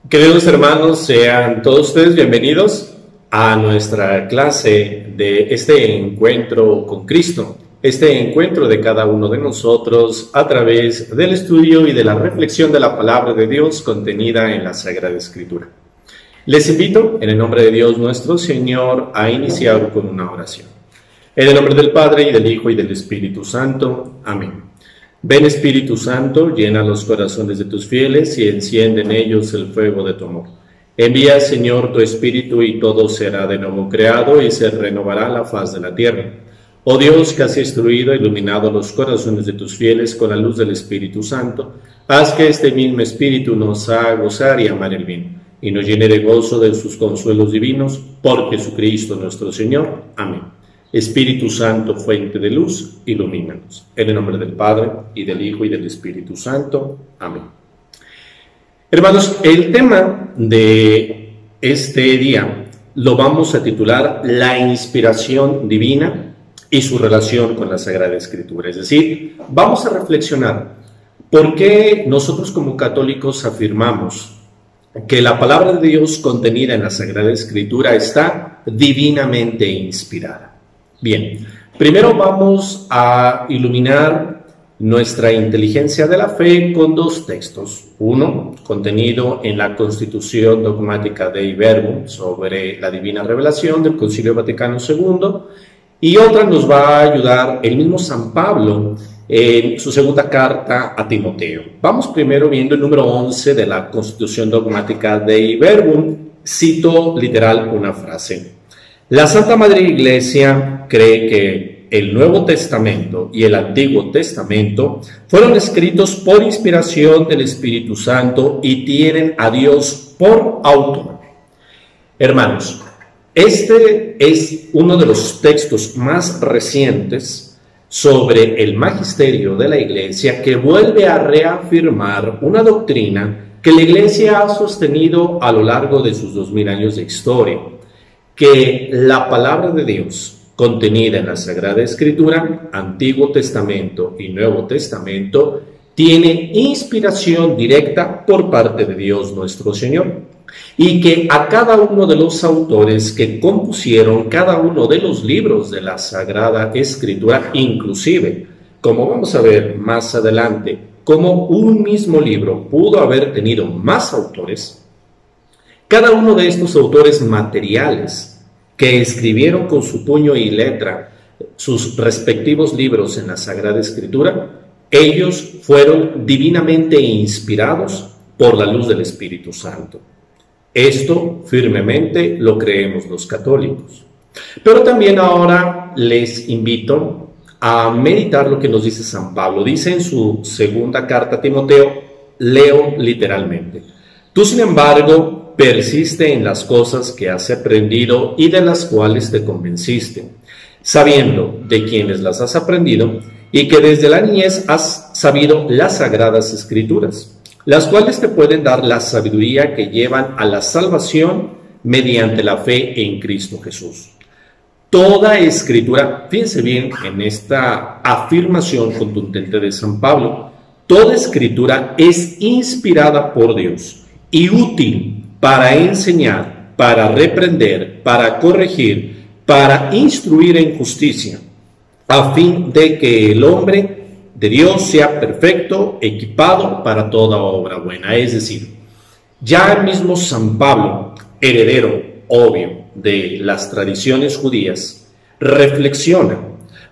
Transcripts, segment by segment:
Queridos hermanos, sean todos ustedes bienvenidos a nuestra clase de este encuentro con Cristo, este encuentro de cada uno de nosotros a través del estudio y de la reflexión de la palabra de Dios contenida en la Sagrada Escritura. Les invito, en el nombre de Dios nuestro Señor, a iniciar con una oración. En el nombre del Padre, y del Hijo, y del Espíritu Santo. Amén. Ven Espíritu Santo, llena los corazones de tus fieles y enciende en ellos el fuego de tu amor. Envía, Señor, tu Espíritu y todo será de nuevo creado y se renovará la faz de la tierra. Oh Dios, que has instruido e iluminado los corazones de tus fieles con la luz del Espíritu Santo, haz que este mismo Espíritu nos haga gozar y amar el bien, y nos llene de gozo de sus consuelos divinos, por Jesucristo nuestro Señor. Amén. Espíritu Santo, fuente de luz, ilumínanos. En el nombre del Padre, y del Hijo, y del Espíritu Santo. Amén. Hermanos, el tema de este día lo vamos a titular La inspiración divina y su relación con la Sagrada Escritura. Es decir, vamos a reflexionar por qué nosotros como católicos afirmamos que la palabra de Dios contenida en la Sagrada Escritura está divinamente inspirada. Bien, primero vamos a iluminar nuestra inteligencia de la fe con dos textos. Uno, contenido en la Constitución Dogmática Dei Verbum sobre la Divina Revelación del Concilio Vaticano II, y otra nos va a ayudar el mismo San Pablo en su segunda carta a Timoteo. Vamos primero viendo el número 11 de la Constitución Dogmática Dei Verbum. Cito literal una frase. La Santa Madre Iglesia cree que el Nuevo Testamento y el Antiguo Testamento fueron escritos por inspiración del Espíritu Santo y tienen a Dios por autor. Hermanos, este es uno de los textos más recientes sobre el magisterio de la Iglesia que vuelve a reafirmar una doctrina que la Iglesia ha sostenido a lo largo de sus 2000 años de historia, que la palabra de Dios contenida en la Sagrada Escritura, Antiguo Testamento y Nuevo Testamento, tiene inspiración directa por parte de Dios nuestro Señor, y que a cada uno de los autores que compusieron cada uno de los libros de la Sagrada Escritura, inclusive, como vamos a ver más adelante, como un mismo libro pudo haber tenido más autores, cada uno de estos autores materiales que escribieron con su puño y letra sus respectivos libros en la Sagrada Escritura, ellos fueron divinamente inspirados por la luz del Espíritu Santo. Esto firmemente lo creemos los católicos. Pero también ahora les invito a meditar lo que nos dice San Pablo. Dice en su segunda carta a Timoteo, leo literalmente: tú, sin embargo, persiste en las cosas que has aprendido y de las cuales te convenciste, sabiendo de quienes las has aprendido y que desde la niñez has sabido las Sagradas Escrituras, las cuales te pueden dar la sabiduría que llevan a la salvación mediante la fe en Cristo Jesús. Toda Escritura, fíjense bien en esta afirmación contundente de San Pablo, toda Escritura es inspirada por Dios y útil para enseñar, para reprender, para corregir, para instruir en justicia, a fin de que el hombre de Dios sea perfecto, equipado para toda obra buena. Es decir, ya el mismo San Pablo, heredero obvio de las tradiciones judías, reflexiona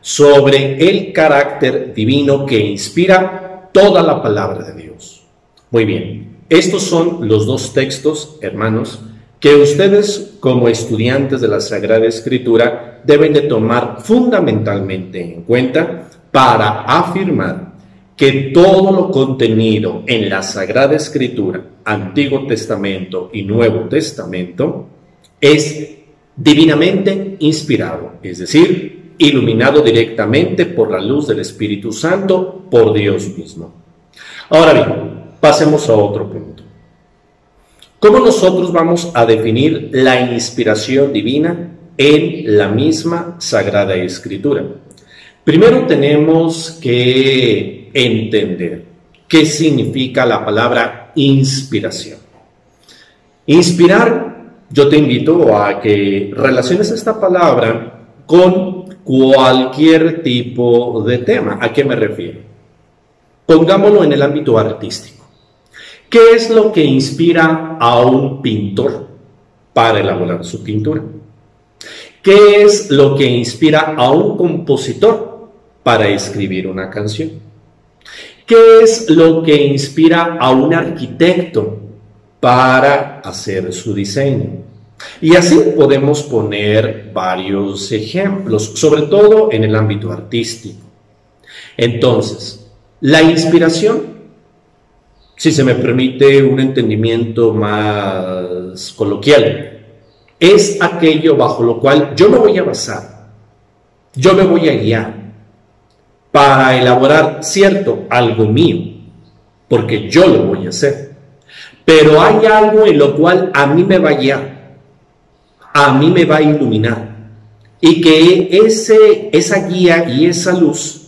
sobre el carácter divino que inspira toda la palabra de Dios. Muy bien. Estos son los dos textos, hermanos, que ustedes como estudiantes de la Sagrada Escritura deben de tomar fundamentalmente en cuenta para afirmar que todo lo contenido en la Sagrada Escritura, Antiguo Testamento y Nuevo Testamento, es divinamente inspirado, es decir, iluminado directamente por la luz del Espíritu Santo, por Dios mismo. Ahora bien, pasemos a otro punto. ¿Cómo nosotros vamos a definir la inspiración divina en la misma Sagrada Escritura? Primero tenemos que entender qué significa la palabra inspiración. Inspirar, yo te invito a que relaciones esta palabra con cualquier tipo de tema. ¿A qué me refiero? Pongámoslo en el ámbito artístico. ¿Qué es lo que inspira a un pintor para elaborar su pintura? ¿Qué es lo que inspira a un compositor para escribir una canción? ¿Qué es lo que inspira a un arquitecto para hacer su diseño? Y así podemos poner varios ejemplos, sobre todo en el ámbito artístico. Entonces, la inspiración, si se me permite un entendimiento más coloquial, es aquello bajo lo cual yo me voy a basar, yo me voy a guiar para elaborar algo mío, porque yo lo voy a hacer. Pero hay algo en lo cual a mí me va a guiar, a mí me va a iluminar, y que esa guía y esa luz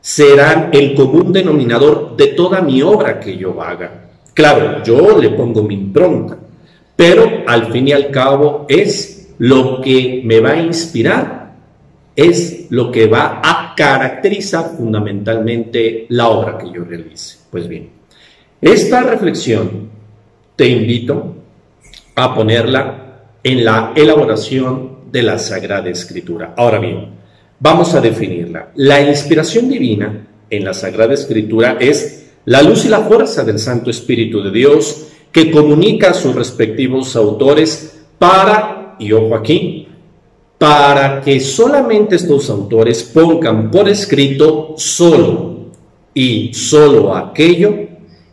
serán el común denominador de toda mi obra que yo haga. Claro, yo le pongo mi impronta, pero al fin y al cabo es lo que me va a inspirar, es lo que va a caracterizar fundamentalmente la obra que yo realice. Pues bien, esta reflexión te invito a ponerla en la elaboración de la Sagrada Escritura. Ahora bien, vamos a definirla. La inspiración divina en la Sagrada Escritura es la luz y la fuerza del Santo Espíritu de Dios que comunica a sus respectivos autores para, y ojo aquí, para que solamente estos autores pongan por escrito solo y solo aquello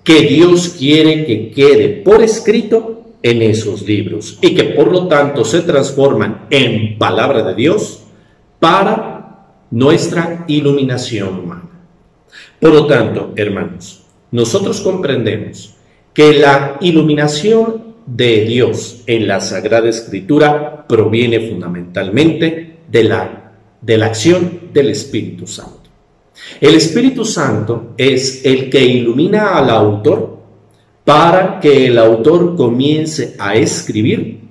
que Dios quiere que quede por escrito en esos libros y que por lo tanto se transforman en palabra de Dios para nuestra iluminación humana. Por lo tanto, hermanos, nosotros comprendemos que la iluminación de Dios en la Sagrada Escritura proviene fundamentalmente de la acción del Espíritu Santo. El Espíritu Santo es el que ilumina al autor para que el autor comience a escribir,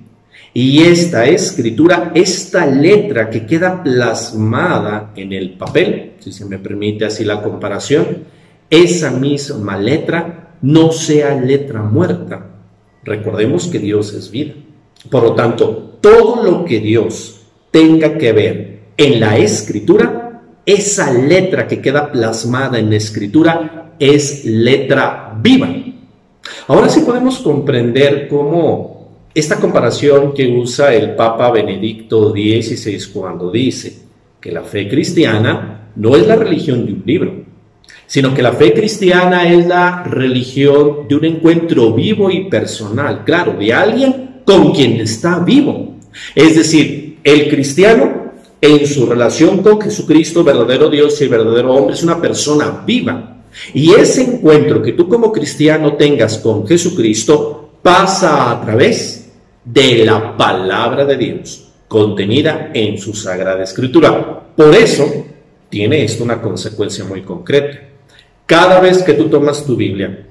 y esta escritura, esta letra que queda plasmada en el papel, si se me permite así la comparación, esa misma letra no sea letra muerta. Recordemos que Dios es vida. Por lo tanto, todo lo que Dios tenga que ver en la escritura, esa letra que queda plasmada en la escritura es letra viva. Ahora sí podemos comprender cómo esta comparación que usa el Papa Benedicto XVI cuando dice que la fe cristiana no es la religión de un libro, sino que la fe cristiana es la religión de un encuentro vivo y personal, claro, de alguien con quien está vivo. Es decir, el cristiano en su relación con Jesucristo, verdadero Dios y verdadero hombre, es una persona viva. Y ese encuentro que tú como cristiano tengas con Jesucristo pasa a través de la palabra de Dios, contenida en su Sagrada Escritura. Por eso tiene esto una consecuencia muy concreta. Cada vez que tú tomas tu Biblia,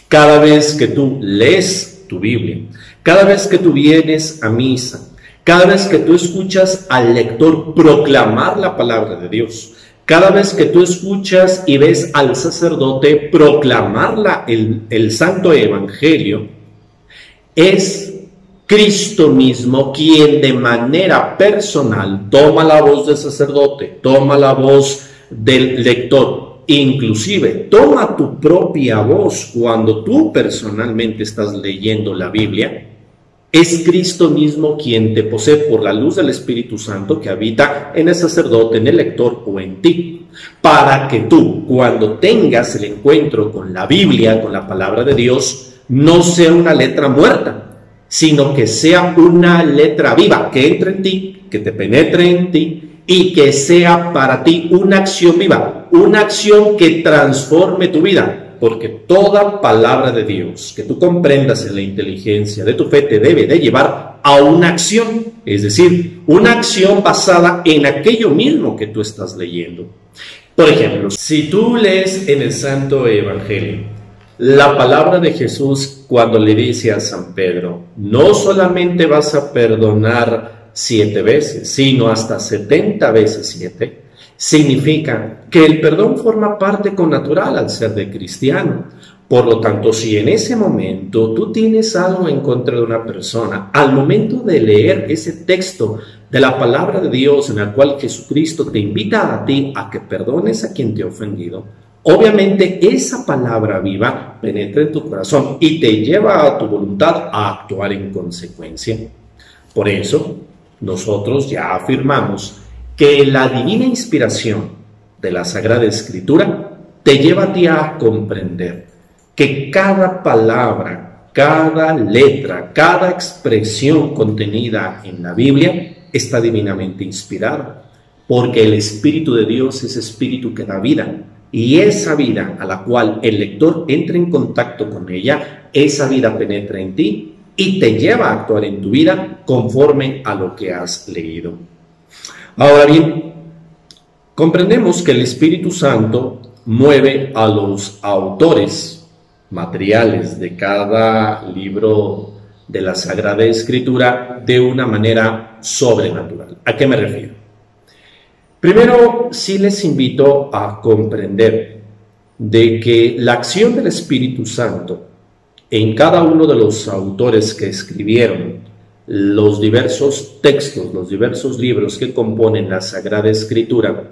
cada vez que tú lees tu Biblia, cada vez que tú vienes a misa, cada vez que tú escuchas al lector proclamar la palabra de Dios, cada vez que tú escuchas y ves al sacerdote proclamar el Santo Evangelio, es Cristo mismo quien de manera personal toma la voz del sacerdote, toma la voz del lector. Inclusive, toma tu propia voz cuando tú personalmente estás leyendo la Biblia. Es Cristo mismo quien te posee por la luz del Espíritu Santo que habita en el sacerdote, en el lector o en ti, para que tú, cuando tengas el encuentro con la Biblia, con la palabra de Dios, no sea una letra muerta, sino que sea una letra viva, que entre en ti, que te penetre en ti, y que sea para ti una acción viva, una acción que transforme tu vida, porque toda palabra de Dios que tú comprendas en la inteligencia de tu fe te debe de llevar a una acción, es decir, una acción basada en aquello mismo que tú estás leyendo. Por ejemplo, si tú lees en el Santo Evangelio la palabra de Jesús cuando le dice a San Pedro, no solamente vas a perdonar 7 veces, sino hasta 70 veces 7, significa que el perdón forma parte connatural al ser de cristiano. Por lo tanto, si en ese momento tú tienes algo en contra de una persona, al momento de leer ese texto de la palabra de Dios en el cual Jesucristo te invita a ti a que perdones a quien te ha ofendido, obviamente esa palabra viva penetra en tu corazón y te lleva a tu voluntad a actuar en consecuencia. Por eso, nosotros ya afirmamos que la divina inspiración de la Sagrada Escritura te lleva a ti a comprender que cada palabra, cada letra, cada expresión contenida en la Biblia está divinamente inspirada, porque el Espíritu de Dios es espíritu que da vida, y esa vida a la cual el lector entra en contacto con ella, esa vida penetra en ti y te lleva a actuar en tu vida conforme a lo que has leído. Ahora bien, comprendemos que el Espíritu Santo mueve a los autores materiales de cada libro de la Sagrada Escritura de una manera sobrenatural. ¿A qué me refiero? Primero, sí les invito a comprender de que la acción del Espíritu Santo en cada uno de los autores que escribieron los diversos textos, los diversos libros que componen la Sagrada Escritura,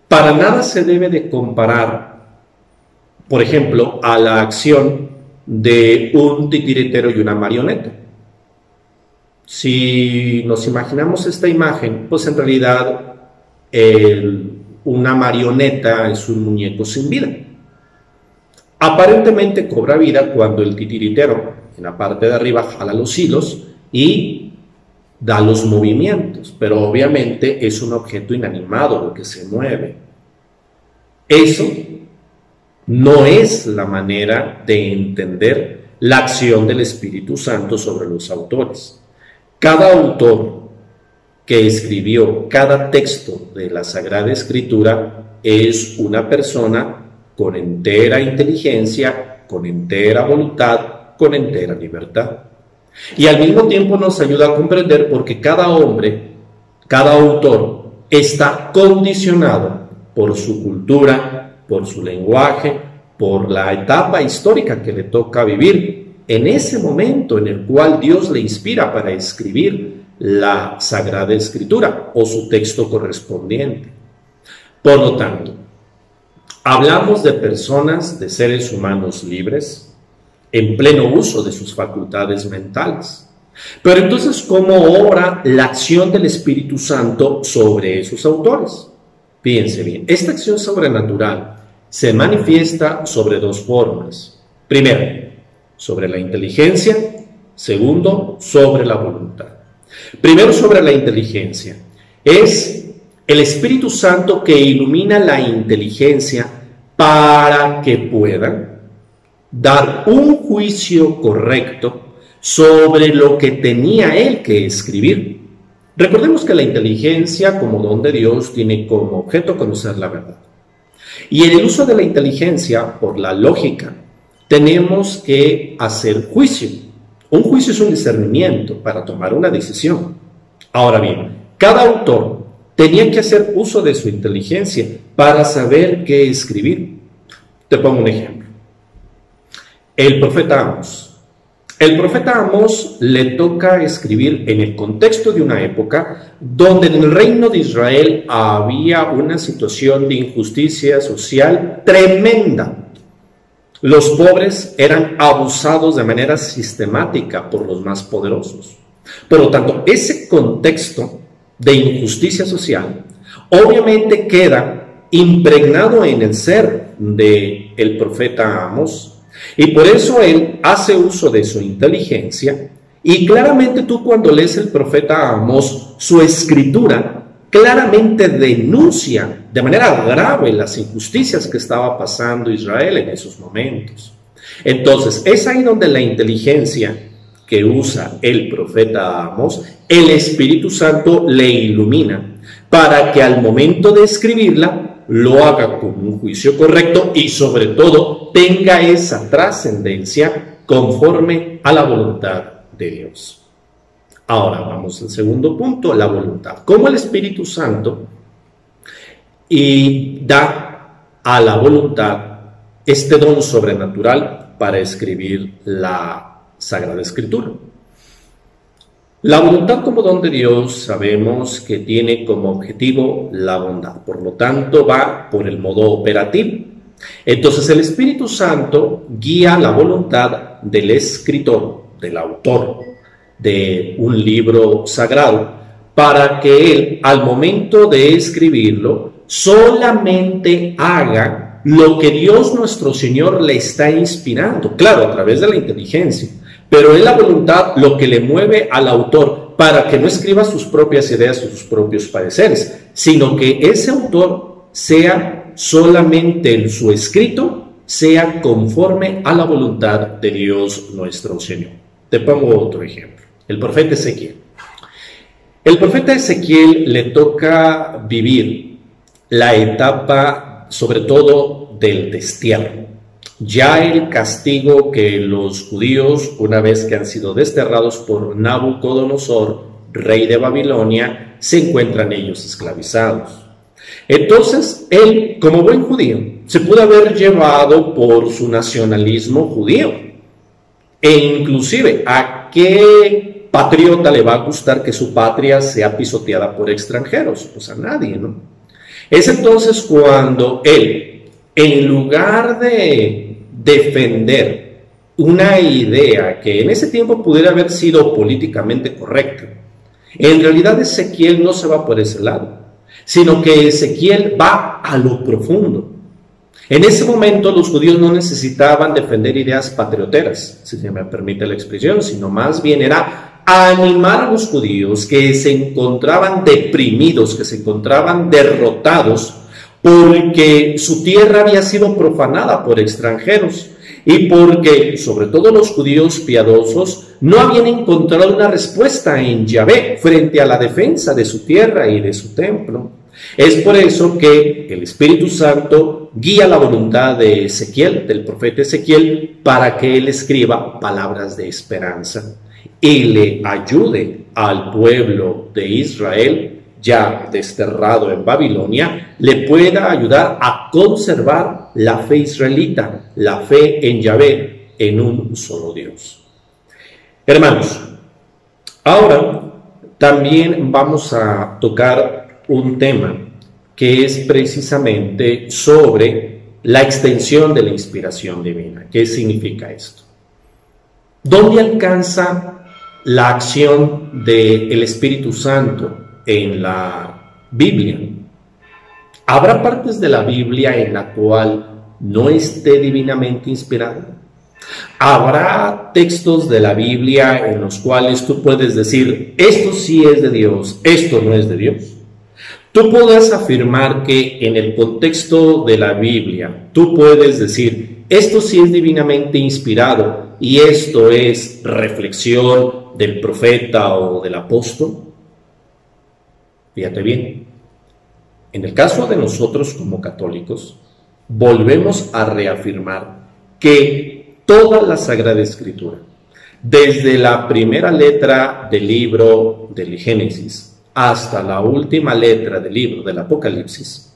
para nada se debe de comparar, por ejemplo, a la acción de un titiritero y una marioneta. Si nos imaginamos esta imagen, pues en realidad una marioneta es un muñeco sin vida. Aparentemente cobra vida cuando el titiritero en la parte de arriba jala los hilos y da los movimientos, pero obviamente es un objeto inanimado lo que se mueve. Eso no es la manera de entender la acción del Espíritu Santo sobre los autores. Cada autor que escribió cada texto de la Sagrada Escritura es una persona con entera inteligencia, con entera voluntad, con entera libertad. Y al mismo tiempo nos ayuda a comprender porque cada hombre, cada autor, está condicionado por su cultura, por su lenguaje, por la etapa histórica que le toca vivir en ese momento en el cual Dios le inspira para escribir la Sagrada Escritura o su texto correspondiente. Por lo tanto, hablamos de personas, de seres humanos libres, en pleno uso de sus facultades mentales. Pero entonces, ¿cómo obra la acción del Espíritu Santo sobre esos autores? Fíjense bien, esta acción sobrenatural se manifiesta sobre 2 formas. Primero, sobre la inteligencia. Segundo, sobre la voluntad. Primero, sobre la inteligencia. Es el Espíritu Santo que ilumina la inteligencia para que pueda dar un juicio correcto sobre lo que tenía él que escribir. Recordemos que la inteligencia, como don de Dios, tiene como objeto conocer la verdad. Y en el uso de la inteligencia, por la lógica, tenemos que hacer juicio. Un juicio es un discernimiento para tomar una decisión. Ahora bien, cada autor tenía que hacer uso de su inteligencia para saber qué escribir. Te pongo un ejemplo. El profeta Amós. El profeta Amós le toca escribir en el contexto de una época donde en el reino de Israel había una situación de injusticia social tremenda. Los pobres eran abusados de manera sistemática por los más poderosos. Por lo tanto, ese contexto de injusticia social obviamente queda impregnado en el ser del profeta Amós. Y por eso él hace uso de su inteligencia y claramente tú cuando lees el profeta Amós, su escritura claramente denuncia de manera grave las injusticias que estaba pasando Israel en esos momentos. Entonces, es ahí donde la inteligencia que usa el profeta Amós, el Espíritu Santo le ilumina para que al momento de escribirla lo haga con un juicio correcto y sobre todo tenga esa trascendencia conforme a la voluntad de Dios. Ahora vamos al segundo punto, la voluntad. ¿Cómo el Espíritu Santo da a la voluntad este don sobrenatural para escribir la Sagrada Escritura? La voluntad como don de Dios sabemos que tiene como objetivo la bondad, por lo tanto va por el modo operativo. Entonces el Espíritu Santo guía la voluntad del escritor, del autor de un libro sagrado, para que él al momento de escribirlo solamente haga lo que Dios nuestro Señor le está inspirando, claro, a través de la inteligencia. Pero es la voluntad lo que le mueve al autor para que no escriba sus propias ideas o sus propios pareceres, sino que ese autor sea solamente en su escrito, sea conforme a la voluntad de Dios nuestro Señor. Te pongo otro ejemplo, el profeta Ezequiel. El profeta Ezequiel le toca vivir la etapa, sobre todo, del destierro. Ya el castigo que los judíos, una vez que han sido desterrados por Nabucodonosor, rey de Babilonia, se encuentran ellos esclavizados. Entonces, él, como buen judío, se pudo haber llevado por su nacionalismo judío. E inclusive, ¿a qué patriota le va a gustar que su patria sea pisoteada por extranjeros? Pues a nadie, ¿no? Es entonces cuando él, en lugar de defender una idea que en ese tiempo pudiera haber sido políticamente correcta, en realidad Ezequiel no se va por ese lado, sino que Ezequiel va a lo profundo. En ese momento los judíos no necesitaban defender ideas patrioteras, si se me permite la expresión, sino más bien era animar a los judíos que se encontraban deprimidos, que se encontraban derrotados, porque su tierra había sido profanada por extranjeros y porque, sobre todo los judíos piadosos, no habían encontrado una respuesta en Yahvé frente a la defensa de su tierra y de su templo. Es por eso que el Espíritu Santo guía la voluntad de Ezequiel, del profeta Ezequiel, para que él escriba palabras de esperanza y le ayude al pueblo de Israel, ya desterrado en Babilonia, le pueda ayudar a conservar la fe israelita, la fe en Yahvé, en un solo Dios. Hermanos, ahora también vamos a tocar un tema que es precisamente sobre la extensión de la inspiración divina. ¿Qué significa esto? ¿Dónde alcanza la acción del Espíritu Santo en la Biblia? ¿Habrá partes de la Biblia en la cual no esté divinamente inspirada? ¿Habrá textos de la Biblia en los cuales tú puedes decir, esto sí es de Dios, esto no es de Dios? Tú puedes afirmar que en el contexto de la Biblia, tú puedes decir, esto sí es divinamente inspirado y esto es reflexión del profeta o del apóstol. Fíjate bien, en el caso de nosotros como católicos, volvemos a reafirmar que toda la Sagrada Escritura, desde la primera letra del libro del Génesis hasta la última letra del libro del Apocalipsis,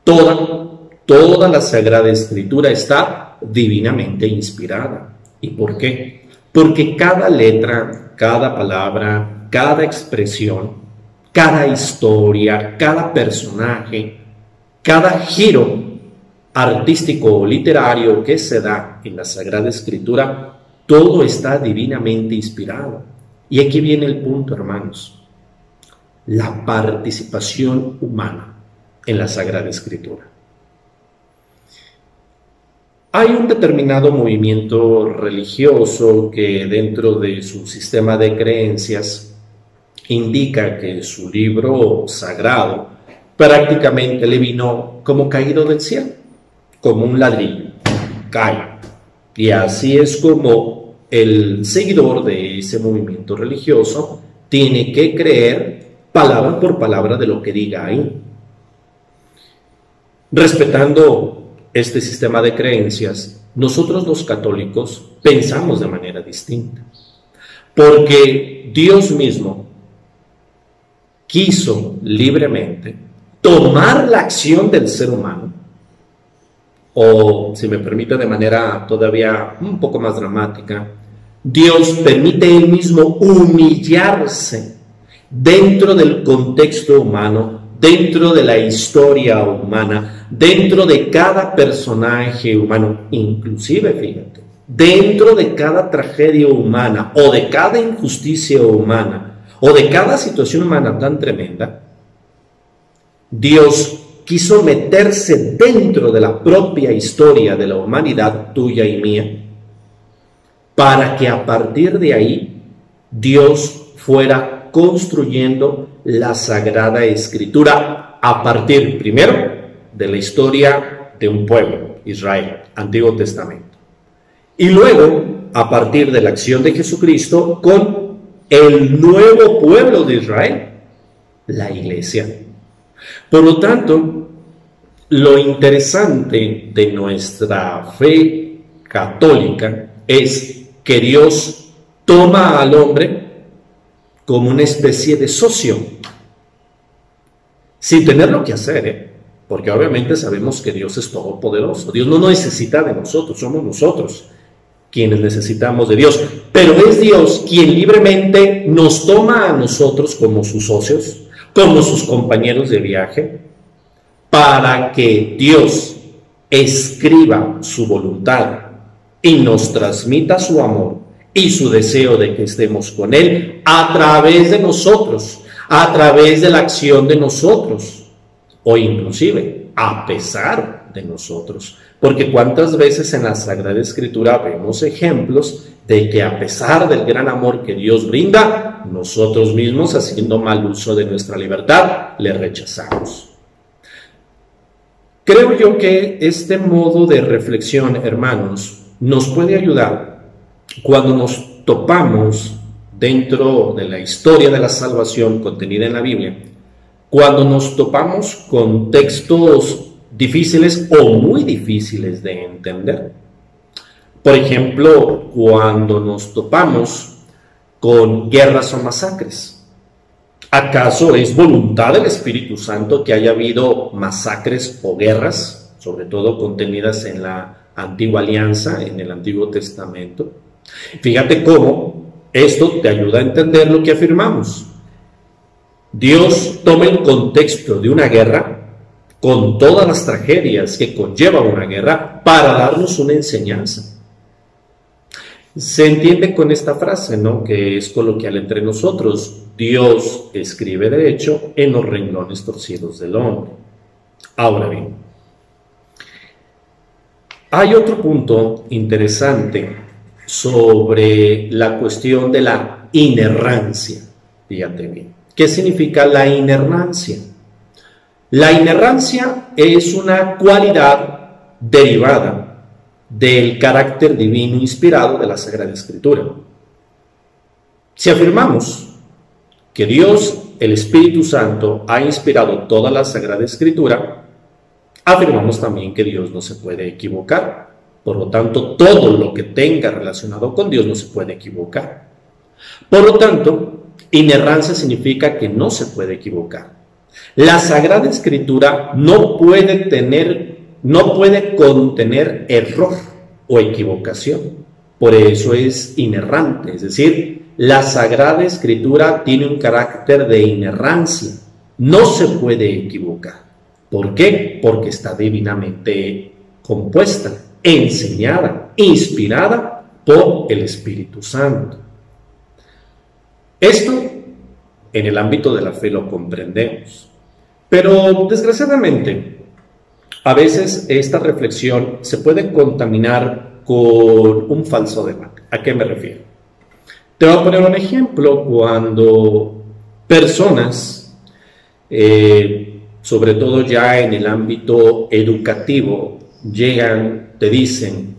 toda la Sagrada Escritura está divinamente inspirada. ¿Y por qué? Porque cada letra, cada palabra, cada expresión, cada historia, cada personaje, cada giro artístico o literario que se da en la Sagrada Escritura, todo está divinamente inspirado. Y aquí viene el punto, hermanos: la participación humana en la Sagrada Escritura. Hay un determinado movimiento religioso que dentro de su sistema de creencias indica que su libro sagrado prácticamente le vino como caído del cielo, como un ladrillo, cae. Y así es como el seguidor de ese movimiento religioso tiene que creer palabra por palabra de lo que diga ahí. Respetando este sistema de creencias, nosotros los católicos pensamos de manera distinta, porque Dios mismo quiso libremente tomar la acción del ser humano, o si me permite de manera todavía un poco más dramática, Dios permite él mismo humillarse dentro del contexto humano, dentro de la historia humana, dentro de cada personaje humano, inclusive, fíjate, dentro de cada tragedia humana o de cada injusticia humana o de cada situación humana tan tremenda, Dios quiso meterse dentro de la propia historia de la humanidad, tuya y mía, para que a partir de ahí Dios fuera construyendo la Sagrada Escritura a partir, primero, de la historia de un pueblo, Israel, Antiguo Testamento, y luego, a partir de la acción de Jesucristo, con el nuevo pueblo de Israel, la Iglesia. Por lo tanto, lo interesante de nuestra fe católica es que Dios toma al hombre como una especie de socio, sin tenerlo que hacer, porque obviamente sabemos que Dios es todopoderoso. Dios no necesita de nosotros, somos nosotros quienes necesitamos de Dios, pero es Dios quien libremente nos toma a nosotros como sus socios, como sus compañeros de viaje, para que Dios escriba su voluntad y nos transmita su amor y su deseo de que estemos con Él a través de nosotros, a través de la acción de nosotros, o inclusive a pesar de nosotros. Porque cuántas veces en la Sagrada Escritura vemos ejemplos de que a pesar del gran amor que Dios brinda, nosotros mismos, haciendo mal uso de nuestra libertad, le rechazamos. Creo yo que este modo de reflexión, hermanos, nos puede ayudar cuando nos topamos dentro de la historia de la salvación contenida en la Biblia, cuando nos topamos con textos difíciles o muy difíciles de entender. Por ejemplo, cuando nos topamos con guerras o masacres. ¿Acaso es voluntad del Espíritu Santo que haya habido masacres o guerras, sobre todo contenidas en la Antigua Alianza, en el Antiguo Testamento? Fíjate cómo esto te ayuda a entender lo que afirmamos. Dios toma el contexto de una guerra, con todas las tragedias que conlleva una guerra, para darnos una enseñanza. Se entiende con esta frase, ¿no?, que es coloquial entre nosotros: Dios escribe de hecho en los renglones torcidos del hombre. Ahora bien, hay otro punto interesante sobre la cuestión de la inerrancia. Fíjate bien, ¿qué significa la inerrancia? La inerrancia es una cualidad derivada del carácter divino inspirado de la Sagrada Escritura. Si afirmamos que Dios, el Espíritu Santo, ha inspirado toda la Sagrada Escritura, afirmamos también que Dios no se puede equivocar. Por lo tanto, todo lo que tenga relacionado con Dios no se puede equivocar. Por lo tanto, inerrancia significa que no se puede equivocar. La Sagrada Escritura no puede contener error o equivocación. Por eso es inerrante, es decir, la Sagrada Escritura tiene un carácter de inerrancia, no se puede equivocar. ¿Por qué? Porque está divinamente compuesta, enseñada, inspirada por el Espíritu Santo. Esto en el ámbito de la fe lo comprendemos, pero desgraciadamente a veces esta reflexión se puede contaminar con un falso debate. ¿A qué me refiero? Te voy a poner un ejemplo. Cuando personas, sobre todo ya en el ámbito educativo, llegan, te dicen,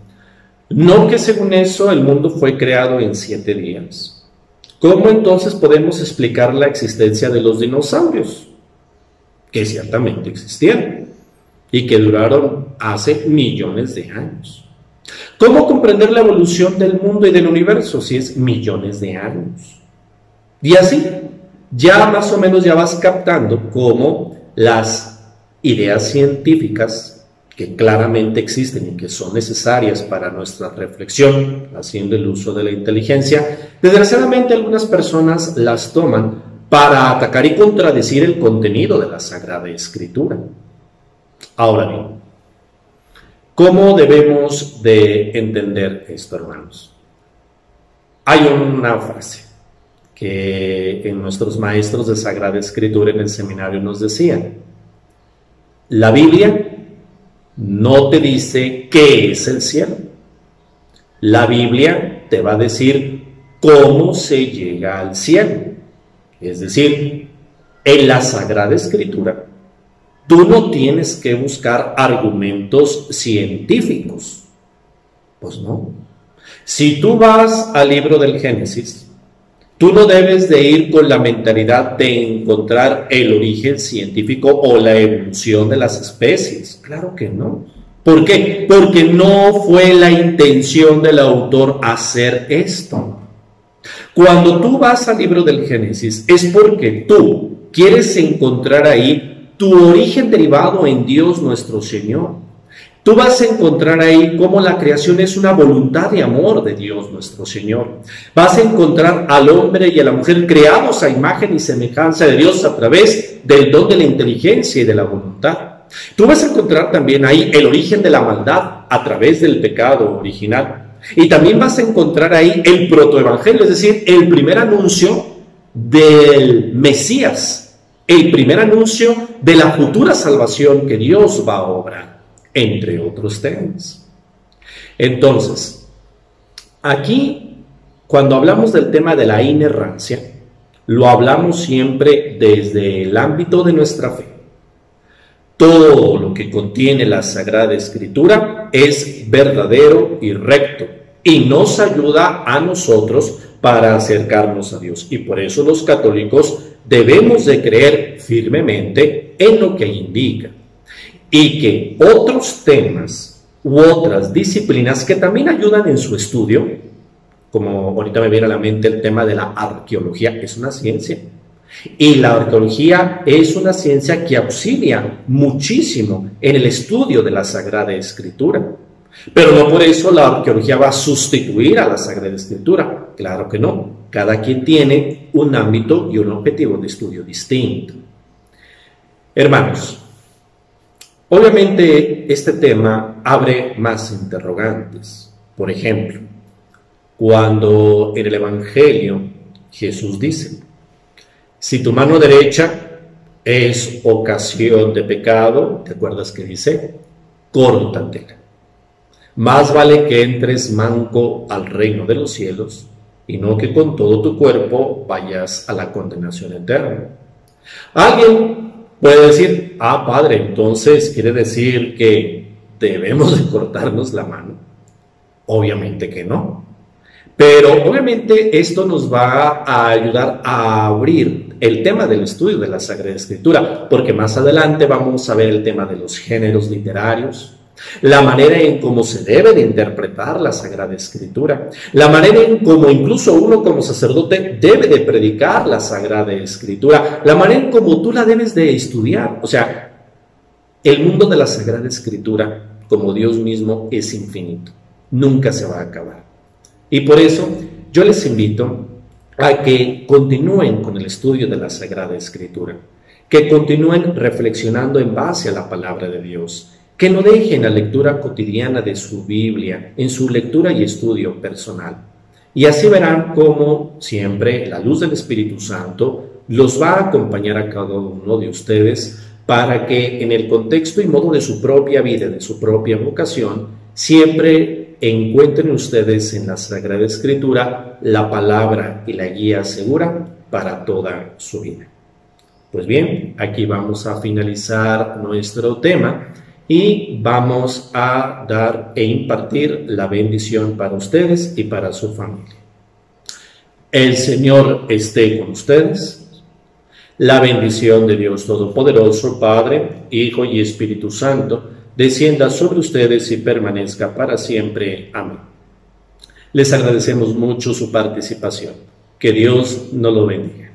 no, que según eso el mundo fue creado en 7 días. ¿Cómo entonces podemos explicar la existencia de los dinosaurios? Que ciertamente existieron. y que duraron hace millones de años. ¿Cómo comprender la evolución del mundo y del universo si es millones de años? Y así, ya más o menos ya vas captando cómo las ideas científicas que claramente existen y que son necesarias para nuestra reflexión, haciendo el uso de la inteligencia, desgraciadamente algunas personas las toman para atacar y contradecir el contenido de la Sagrada Escritura. Ahora bien, ¿cómo debemos de entender esto, hermanos? Hay una frase que en nuestros maestros de Sagrada Escritura en el seminario nos decían: la Biblia no te dice qué es el cielo. La Biblia te va a decir cómo se llega al cielo. Es decir, en la Sagrada Escritura tú no tienes que buscar argumentos científicos. Pues no. Si tú vas al libro del Génesis, tú no debes de ir con la mentalidad de encontrar el origen científico o la evolución de las especies. Claro que no. ¿Por qué? Porque no fue la intención del autor hacer esto. Cuando tú vas al libro del Génesis es porque tú quieres encontrar ahí tu origen derivado en Dios nuestro Señor. Tú vas a encontrar ahí cómo la creación es una voluntad de amor de Dios nuestro Señor. Vas a encontrar al hombre y a la mujer creados a imagen y semejanza de Dios a través del don de la inteligencia y de la voluntad. Tú vas a encontrar también ahí el origen de la maldad a través del pecado original. Y también vas a encontrar ahí el protoevangelio, es decir, el primer anuncio del Mesías, el primer anuncio de la futura salvación que Dios va a obrar, entre otros temas. Entonces, aquí, cuando hablamos del tema de la inerrancia, lo hablamos siempre desde el ámbito de nuestra fe. Todo lo que contiene la Sagrada Escritura es verdadero y recto y nos ayuda a nosotros para acercarnos a Dios. Y por eso los católicos debemos de creer firmemente en lo que indica. Y que otros temas u otras disciplinas que también ayudan en su estudio, como ahorita me viene a la mente el tema de la arqueología, es una ciencia. Y la arqueología es una ciencia que auxilia muchísimo en el estudio de la Sagrada Escritura. Pero no por eso la arqueología va a sustituir a la Sagrada Escritura. Claro que no. Cada quien tiene un ámbito y un objetivo de estudio distinto. Hermanos, obviamente este tema abre más interrogantes. Por ejemplo, cuando en el Evangelio Jesús dice: si tu mano derecha es ocasión de pecado, ¿te acuerdas que dice? Córtatela. Más vale que entres manco al reino de los cielos y no que con todo tu cuerpo vayas a la condenación eterna. Alguien puede decir: ah, padre, entonces quiere decir que debemos de cortarnos la mano. Obviamente que no. Pero obviamente esto nos va a ayudar a abrir el tema del estudio de la Sagrada Escritura, porque más adelante vamos a ver el tema de los géneros literarios, la manera en cómo se debe de interpretar la Sagrada Escritura, la manera en cómo incluso uno como sacerdote debe de predicar la Sagrada Escritura, la manera en cómo tú la debes de estudiar. O sea, el mundo de la Sagrada Escritura, como Dios mismo, es infinito, nunca se va a acabar. Y por eso yo les invito a que continúen con el estudio de la Sagrada Escritura, que continúen reflexionando en base a la palabra de Dios, que no dejen la lectura cotidiana de su Biblia en su lectura y estudio personal. Y así verán cómo siempre la luz del Espíritu Santo los va a acompañar a cada uno de ustedes para que en el contexto y modo de su propia vida, de su propia vocación, siempre encuentren ustedes en la Sagrada Escritura la palabra y la guía segura para toda su vida. Pues bien, aquí vamos a finalizar nuestro tema y vamos a dar e impartir la bendición para ustedes y para su familia. El Señor esté con ustedes. La bendición de Dios Todopoderoso, Padre, Hijo y Espíritu Santo, descienda sobre ustedes y permanezca para siempre. Amén. Les agradecemos mucho su participación. Que Dios nos lo bendiga.